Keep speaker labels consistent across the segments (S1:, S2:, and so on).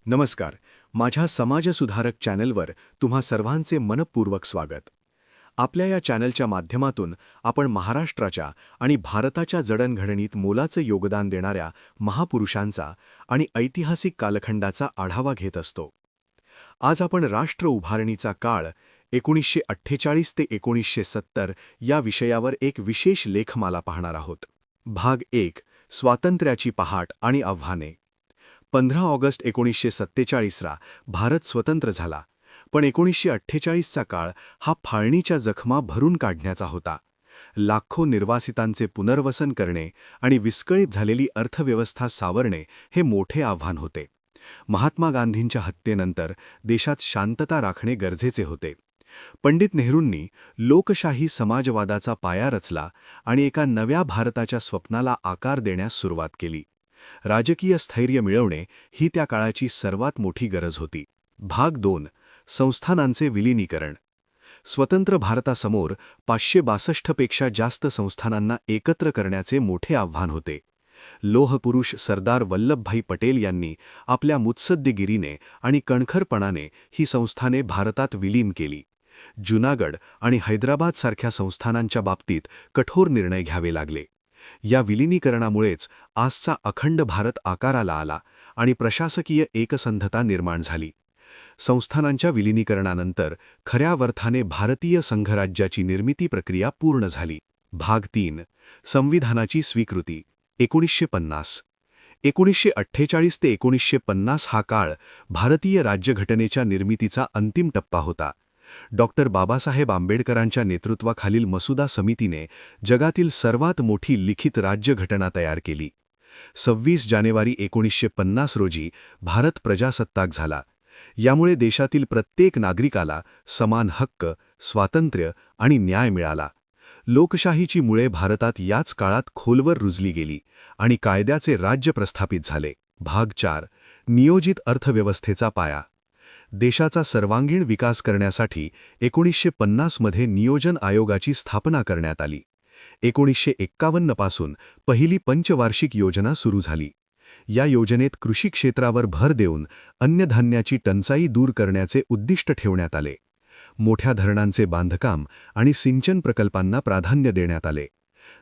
S1: नमस्कार. माझ्या समाजसुधारक चॅनलवर तुम्हा सर्वांचे मनपूर्वक स्वागत. आपल्या या चॅनलच्या माध्यमातून आपण महाराष्ट्राच्या आणि भारताच्या जडणघडणीत मोलाचं योगदान देणाऱ्या महापुरुषांचा आणि ऐतिहासिक कालखंडाचा आढावा घेत असतो. आज आपण राष्ट्र उभारणीचा काळ 1948 ते 1970 या विषयावर एक विशेष लेखमाला पाहणार आहोत. भाग 1. स्वातंत्र्याची पहाट आणि आव्हाने. 15 ऑगस्ट 1947ला भारत स्वतंत्र झाला, पण 1948चा काळ हा फाळणीच्या जखमा भरून काढण्याचा होता. लाखो निर्वासितांचे पुनर्वसन करणे आणि विस्कळीत झालेली अर्थव्यवस्था सावरणे हे मोठे आव्हान होते. महात्मा गांधींच्या हत्येनंतर देशात शांतता राखणे गरजेचे होते. पंडित नेहरूंनी लोकशाही समाजवादाचा पाया रचला आणि एका नव्या भारताच्या स्वप्नाला आकार देण्यास सुरुवात केली. राजकीय स्थैर्य मिळवणे ही त्या काळाची सर्वात मोठी गरज होती. भाग 2. संस्थानांचे विलीनीकरण. स्वतंत्र भारतासमोर 562 पेक्षा जास्त संस्थानांना एकत्र करण्याचे मोठे आव्हान होते. लोहपुरुष सरदार वल्लभभाई पटेल यांनी आपल्या मुत्सद्देगिरीने आणि कणखरपणाने ही संस्थाने भारतात विलीन केली. जुनागड आणि हैदराबादसारख्या संस्थानांच्या बाबतीत कठोर निर्णय घ्यावे लागले. या विलीनीकरणामुळेच आजचा अखंड भारत आकाराला आला आणि प्रशासकीय एकसंधता निर्माण झाली. संस्थानांच्या विलीनीकरणानंतर खऱ्या अर्थाने भारतीय संघराज्याची निर्मिती प्रक्रिया पूर्ण झाली. भाग 3. संविधानाची स्वीकृती. 1950. 1948 ते 1950 हा काळ भारतीय राज्यघटनेच्या निर्मितीचा अंतिम टप्पा होता. बाबासाहेब आंबेडकरांच्या नेतृत्वाखालील मसुदा समितीने जगातील सर्वात मोठी लिखित राज्यघटना तयार केली. 26 जानेवारी 1950 रोजी भारत प्रजासत्ताक झाला. यामुळे देशातील प्रत्येक नागरिकाला समान हक्क, स्वातंत्र्य आणि न्याय मिळाला. लोकशाहीची मुळे भारतात याच काळात खोलवर रुजली गेली आणि कायद्याचे राज्य प्रस्थापित झाले. भाग 4. नियोजित अर्थव्यवस्थेचा पाया. देशाचा सर्वांगीण विकास करण्यासाठी 1950 मध्ये नियोजन आयोगाची स्थापना करण्यात आली. 1951 पासून पहिली पंचवार्षिक योजना सुरू झाली. या योजनेत कृषी क्षेत्रावर भर देऊन अन्नधान्याची टंचाई दूर करण्याचे उद्दिष्ट ठेवण्यात आले. मोठ्या धरणांचे बांधकाम आणि सिंचन प्रकल्पांना प्राधान्य देण्यात आले.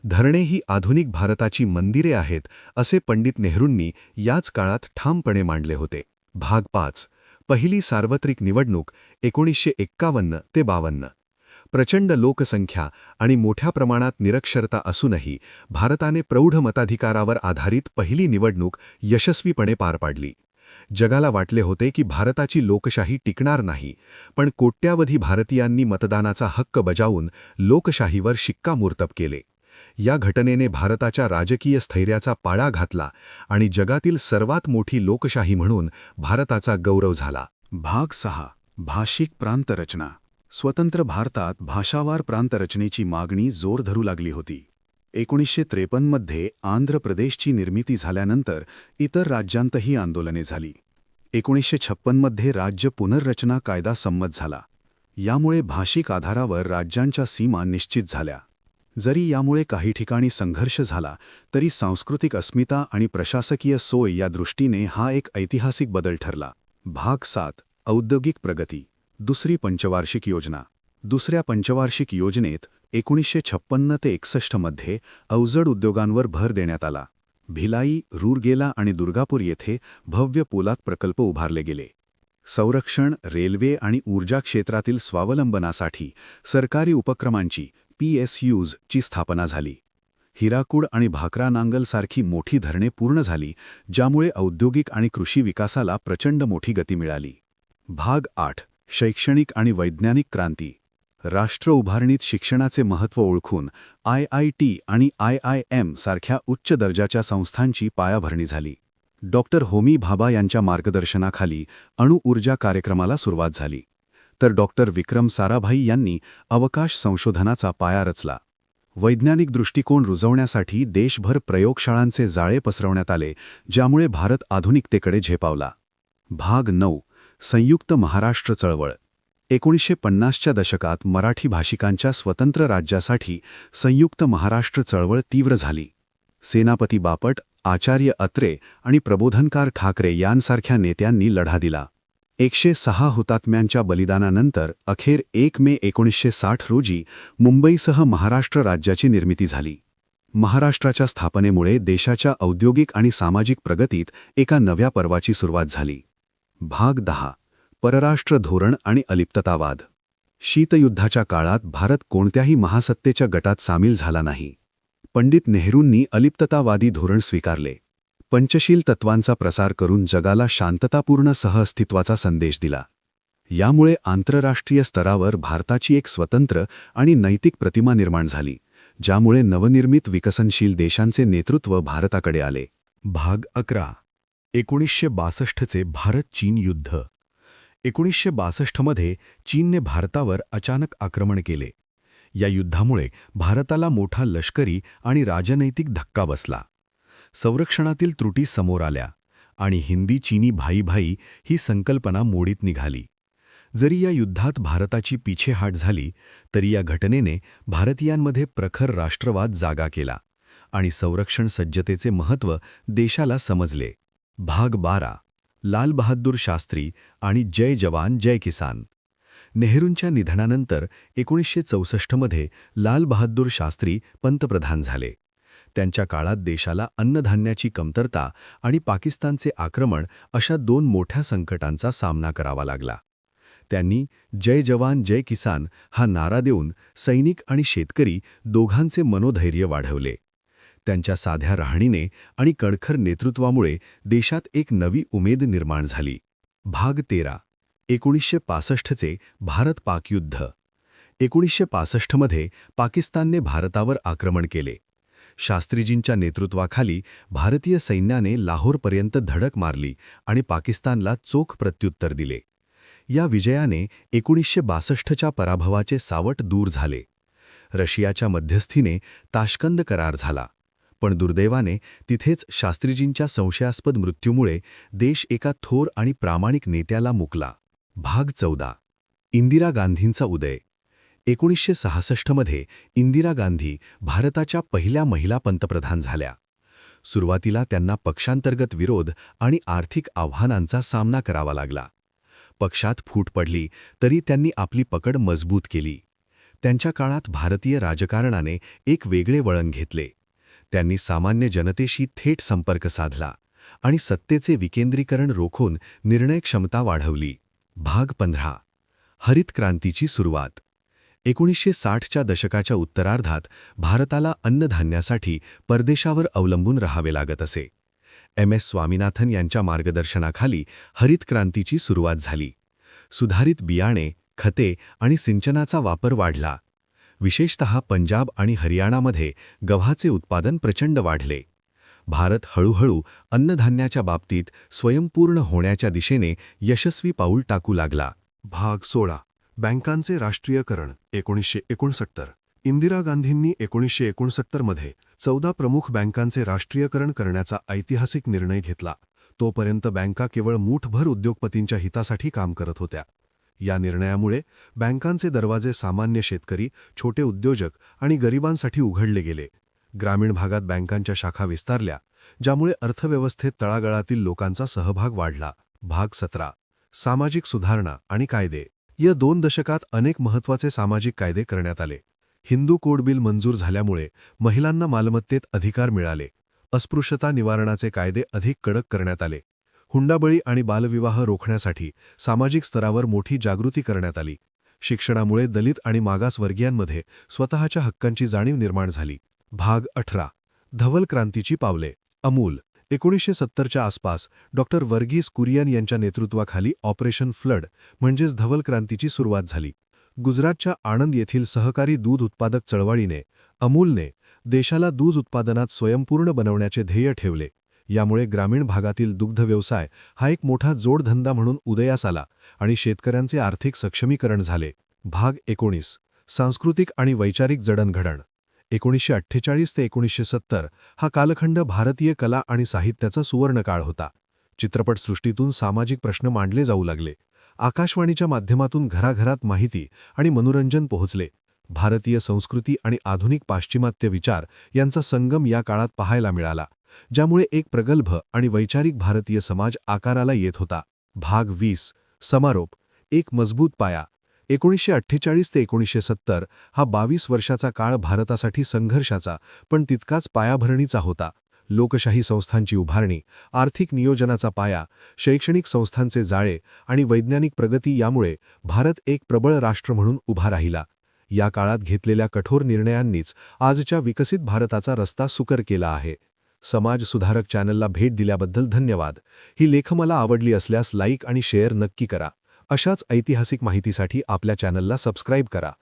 S1: धरणे ही आधुनिक भारताची मंदिरे आहेत असे पंडित नेहरूंनी याच काळात ठामपणे मांडले होते. भाग 5. पहिली सार्वत्रिक निवडणूक 1951 ते 52. प्रचंड लोकसंख्या आणि मोठ्या प्रमाणात निरक्षरता असूनही भारताने प्रौढ मताधिकारावर आधारित पहिली निवडणूक यशस्वीपणे पार पाडली. जगाला वाटले होते की भारताची लोकशाही टिकणार नाही, पण कोट्यावधी भारतीयांनी मतदानाचा हक्क बजावून लोकशाहीवर शिक्कामोर्तब केले. या घटनेने भारताच्या राजकीय स्थैर्याचा पाळा घातला आणि जगातील सर्वात मोठी लोकशाही म्हणून भारताचा गौरव झाला. भाग 6. भाषिक प्रांतरचना. स्वतंत्र भारतात भाषावार प्रांतरचनेची मागणी जोर धरू लागली होती. 1953 मध्ये आंध्र प्रदेशची निर्मिती झाल्यानंतर इतर राज्यांतही आंदोलने झाली. 1956 मध्ये राज्य पुनर्रचना कायदा संमत झाला. यामुळे भाषिक आधारावर राज्यांच्या सीमा निश्चित झाल्या. जरी यामुळे काही ठिकाणी संघर्ष झाला तरी सांस्कृतिक अस्मिता आणि प्रशासकीय सोय या दृष्टीने हा एक ऐतिहासिक बदल ठरला. भाग 7. औद्योगिक प्रगती. दुसरी पंचवार्षिक योजना. दुसऱ्या पंचवार्षिक योजनेत 1956 ते 61 मध्ये अवजड उद्योगांवर भर देण्यात आला. भिलाई, रूरकेला आणि दुर्गापूर येथे भव्य पोलाद प्रकल्प उभारले गेले. संरक्षण, रेल्वे आणि ऊर्जा क्षेत्रातील स्वावलंबनासाठी सरकारी उपक्रमांची PSUs ची स्थापना झाली. हिराकूड आणि भाकरा नांगल सारखी मोठी धरणे पूर्ण झाली, ज्यामुळे औद्योगिक आणि कृषी विकासाला प्रचंड मोठी गती मिळाली. भाग 8. शैक्षणिक आणि वैज्ञानिक क्रांती. राष्ट्र उभारणीत शिक्षणाचे महत्त्व ओळखून IIT आणि IIM सारख्या उच्च दर्जाच्या संस्थांची पायाभरणी झाली. होमी भाभा यांच्या मार्गदर्शनाखाली अणुऊर्जा कार्यक्रमाला सुरुवात झाली. तर विक्रम साराभाई यांनी अवकाश संशोधनाचा पाया रचला. वैज्ञानिक दृष्टिकोन रुजवण्यासाठी देशभर प्रयोगशाळांचे जाळे पसरवण्यात आले, ज्यामुळे भारत आधुनिकतेकडे झेपावला. भाग 9. संयुक्त महाराष्ट्र चळवळ. 1950च्या दशकात मराठी भाषिकांच्या स्वतंत्र राज्यासाठी संयुक्त महाराष्ट्र चळवळ तीव्र झाली. सेनापती बापट, आचार्य अत्रे आणि प्रबोधनकार ठाकरे यांसारख्या नेत्यांनी लढा दिला. 106 हुतात्म्यांच्या बलिदानानंतर अखेर 1 मे 1960 रोजी मुंबईसह महाराष्ट्र राज्याची निर्मिती झाली. महाराष्ट्राच्या स्थापनेमुळे देशाच्या औद्योगिक आणि सामाजिक प्रगतीत एका नव्या पर्वाची सुरुवात झाली. भाग 10. परराष्ट्र धोरण आणि अलिप्ततावाद. शीतयुद्धाच्या काळात भारत कोणत्याही महासत्तेच्या गटात सामील झाला नाही. पंडित नेहरूंनी अलिप्ततावादी धोरण स्वीकारले. पंचशील तत्वांचा प्रसार करून जगाला शांततापूर्ण सहअस्तित्वाचा संदेश दिला. यामुळे आंतरराष्ट्रीय स्तरावर भारताची एक स्वतंत्र आणि नैतिक प्रतिमा निर्माण झाली, ज्यामुळे नवनिर्मित विकसनशील देशांचे नेतृत्व भारताकडे आले.
S2: भाग 11. 1962चे भारत-चीन युद्ध. 1962 मध्ये चीनने भारतावर अचानक आक्रमण केले. या युद्धामुळे भारताला मोठा लष्करी आणि राजनैतिक धक्का बसला. संरक्षणातील त्रुटी समोर आल्या आणि हिंदी-चीनी भाई-भाई ही संकल्पना मोडीत निघाली. जरी या युद्धात भारताची पिछेहाट झाली, तरी या घटनेने भारतीयांमध्ये प्रखर राष्ट्रवाद जागा केला आणि संरक्षण सज्जतेचे महत्त्व देशाला समजले. भाग 12. लाल बहादूर शास्त्री आणि जय जवान जय किसान. नेहरूंच्या निधनानंतर 1964 मध्ये लाल बहादूर शास्त्री पंतप्रधान झाले. त्यांच्या काळात देशाला अन्नधान्याची कमतरता आणि पाकिस्तानचे आक्रमण अशा 2 मोठ्या संकटांचा सामना करावा लागला. त्यांनी जय जवान जय किसान हा नारा देऊन सैनिक आणि शेतकरी दोघांचे मनोधैर्य वाढवले. त्यांच्या साध्या राहणीने आणि कणखर नेतृत्वामुळे देशात एक नवी उमेद निर्माण झाली. भाग 13. 1965चे भारत-पाक युद्ध. 1965 मध्ये पाकिस्तानने भारतावर आक्रमण केले. शास्त्रीजींच्या नेतृत्वाखाली भारतीय सैन्याने लाहोरपर्यंत धडक मारली आणि पाकिस्तानला चोख प्रत्युत्तर दिले. या विजयाने 1962च्या पराभवाचे सावट दूर झाले. रशियाच्या मध्यस्थीने ताश्कंद करार झाला, पण दुर्दैवाने तिथेच शास्त्रीजींच्या संशयास्पद मृत्यूमुळे देश एका थोर आणि प्रामाणिक नेत्याला मुकला. भाग 14. इंदिरा गांधींचा उदय. 1966 मध्ये इंदिरा गांधी भारताच्या पहिल्या महिला पंतप्रधान झाल्या. सुरुवातीला त्यांना पक्षांतर्गत विरोध आणि आर्थिक आव्हानांचा सामना करावा लागला. पक्षात फूट पडली तरी त्यांनी आपली पकड मजबूत केली. त्यांच्या काळात भारतीय राजकारणाने एक वेगळे वळण घेतले. त्यांनी सामान्य जनतेशी थेट संपर्क साधला आणि सत्तेचे विकेंद्रीकरण रोखून निर्णय क्षमता वाढवली. भाग 15. हरित क्रांतीची सुरुवात. 1960च्या दशकाच्या उत्तरार्धात भारताला अन्नधान्यासाठी परदेशावर अवलंबून राहावे लागत असे. MS स्वामीनाथन यांच्या मार्गदर्शनाखाली हरित क्रांतीची सुरुवात झाली. सुधारित बियाणे, खते आणि सिंचनाचा वापर वाढला. विशेषतः पंजाब आणि हरियाणामध्ये गव्हाचे उत्पादन प्रचंड वाढले. भारत हळूहळू अन्नधान्याच्या बाबतीत स्वयंपूर्ण होण्याच्या दिशेने यशस्वी पाऊल टाकू लागला.
S1: भाग 16. बँकांचे राष्ट्रीयकरण. 1969. इंदिरा गांधींनी 1969 मध्ये 14 प्रमुख बँकांचे राष्ट्रीयकरण करण्याचा ऐतिहासिक निर्णय घेतला. तोपर्यंत बँका केवळ मूठभर उद्योगपतींच्या हितासाठी काम करत होत्या. या निर्णयामुळे बँकांचे दरवाजे सामान्य शेतकरी, छोटे उद्योजक आणि गरिबांसाठी उघडले गेले. ग्रामीण भागात बँकांच्या शाखा विस्तारल्या, ज्यामुळे अर्थव्यवस्थेत तळागाळातील लोकांचा सहभाग वाढला. भाग 17. सामाजिक सुधारणा आणि कायदे. या 2 दशकात अनेक महत्त्वाचे सामाजिक कायदे करण्यात आले. हिंदू कोड बिल मंजूर झाल्यामुळे महिलांना मालमत्तेत अधिकार मिळाले. अस्पृश्यता निवारणाचे कायदे अधिक कडक करण्यात आले. हुंडाबळी आणि बालविवाह रोखण्यासाठी सामाजिक स्तरावर मोठी जागृती करण्यात आली. शिक्षणामुळे दलित आणि मागासवर्गीयांमध्ये स्वतःच्या हक्कांची जाणीव निर्माण झाली. भाग 18. धवल क्रांतीची पावले. अमूल. 1970च्या आसपास डॉक्टर वर्गीस कुरियन यांच्या नेतृत्वाखाली ऑपरेशन फ्लड म्हणजेच धवल क्रांतीची सुरुवात झाली. गुजरातच्या आणंद येथील सहकारी दूध उत्पादक चळवळीने अमूलने देशाला दूध उत्पादनात स्वयंपूर्ण बनवण्याचे ध्येय ठेवले. यामुळे ग्रामीण भागातील दुग्ध व्यवसाय हा एक मोठा जोडधंदा म्हणून उदयास आला आणि शेतकऱ्यांचे आर्थिक सक्षमीकरण झाले. भाग 19. सांस्कृतिक आणि वैचारिक जडणघडण. 1948 ते 1970 हा कालखंड भारतीय कला आणि साहित्याचा सुवर्णकाळ होता. चित्रपटसृष्टीतून सामाजिक प्रश्न मांडले जाऊ लागले. आकाशवाणीच्या माध्यमातून घराघरात माहिती आणि मनोरंजन पोहोचले. भारतीय संस्कृती आणि आधुनिक पाश्चिमात्य विचार यांचा संगम या काळात पाहायला मिळाला ज्यामुळे एक प्रगल्भ आणि वैचारिक भारतीय समाज आकाराला येत होता. भाग 20 समारोप एक मजबूत पाया 1948 ते 1970 हा 22 वर्षाचा काळ भारतासाठी संघर्षाचा पण तितकाच पायाभरणीचा होता. लोकशाही संस्थांची उभारणी, आर्थिक नियोजनाचा पाया, शैक्षणिक संस्थांचे जाळे आणि वैज्ञानिक प्रगती यामुळे भारत एक प्रबळ राष्ट्र म्हणून उभा राहिला. या काळात घेतलेल्या कठोर निर्णयांनीच आजच्या विकसित भारताचा रस्ता सुकर केला आहे. समाज सुधारक चॅनलला भेट दिल्याबद्दल धन्यवाद. ही लेखमाला आवडली असल्यास लाईक आणि शेअर नक्की करा. अशाच ऐतिहासिक माहितीसाठी आपल्या चॅनलला सबस्क्राईब करा.